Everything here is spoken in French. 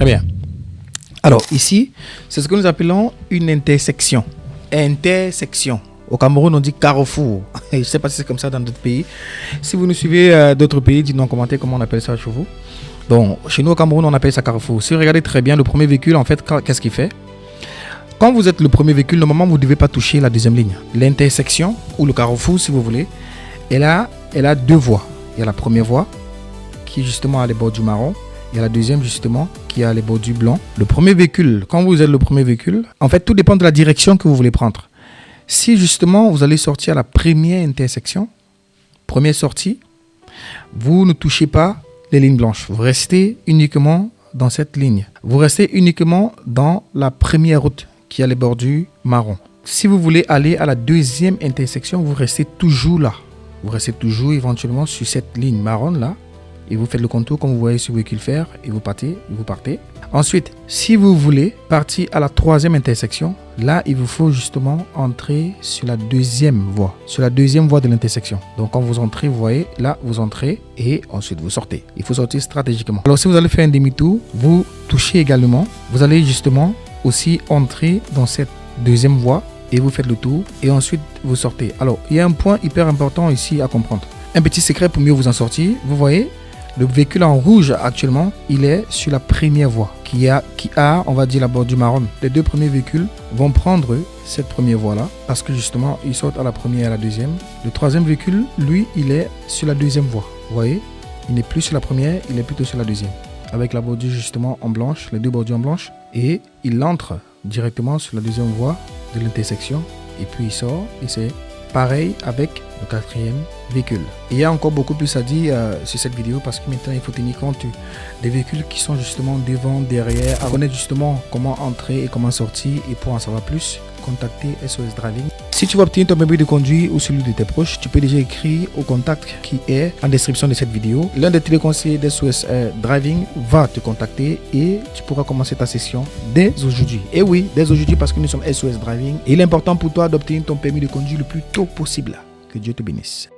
Très bien. Alors, ici, c'est ce que nous appelons une intersection. Intersection. Au Cameroun, on dit carrefour. Je ne sais pas si c'est comme ça dans d'autres pays. Si vous nous suivez d'autres pays, dites-nous en commentaire comment on appelle ça chez vous. Donc, chez nous au Cameroun, on appelle ça carrefour. Si vous regardez très bien, le premier véhicule, en fait, qu'est-ce qu'il fait? Quand vous êtes le premier véhicule, normalement, vous ne devez pas toucher la deuxième ligne. L'intersection, ou le carrefour, si vous voulez, elle a deux voies. Il y a la première voie, qui est justement à les bords du marron. Il y a la deuxième, justement, qui est à les bords du blanc. Le premier véhicule, quand vous êtes le premier véhicule, en fait, tout dépend de la direction que vous voulez prendre. Si, justement, vous allez sortir à la première intersection, première sortie, vous ne touchez pas les lignes blanches. Vous restez uniquement dans cette ligne. Vous restez uniquement dans la première route qui a les bordures marron. Si vous voulez aller à la deuxième intersection, vous restez toujours là. Vous restez toujours éventuellement sur cette ligne marron là. Et vous faites le contour comme vous voyez sur le véhicule faire. Et vous partez. Ensuite, si vous voulez partir à la troisième intersection, là, il vous faut justement entrer sur la deuxième voie. Sur la deuxième voie de l'intersection. Donc, quand vous entrez, vous voyez, là, vous entrez et ensuite vous sortez. Il faut sortir stratégiquement. Alors, si vous allez faire un demi-tour, vous touchez également. Vous allez justement aussi entrer dans cette deuxième voie et vous faites le tour et ensuite vous sortez. Alors, il y a un point hyper important ici à comprendre. Un petit secret pour mieux vous en sortir. Vous voyez, le véhicule en rouge actuellement, il est sur la première voie qui a, on va dire, la bordure marron. Les deux premiers véhicules vont prendre cette première voie-là parce que justement, ils sortent à la première et à la deuxième. Le troisième véhicule, lui, il est sur la deuxième voie. Vous voyez, il n'est plus sur la première, il est plutôt sur la deuxième. Avec la bordure justement en blanche, les deux bordures en blanche. Et il entre directement sur la deuxième voie de l'intersection. Et puis il sort et c'est pareil avec le quatrième véhicule. Il y a encore beaucoup plus à dire sur cette vidéo parce que maintenant il faut tenir compte des véhicules qui sont justement devant, derrière, à connaître justement comment entrer et comment sortir. Et pour en savoir plus, contacter SOS Driving. Si tu veux obtenir ton permis de conduire ou celui de tes proches, tu peux déjà écrire au contact qui est en description de cette vidéo. L'un des téléconseillers d'SOS Driving va te contacter et tu pourras commencer ta session dès aujourd'hui. Et oui, dès aujourd'hui parce que nous sommes SOS Driving. Et il est important pour toi d'obtenir ton permis de conduire le plus tôt possible. Que Dieu te bénisse.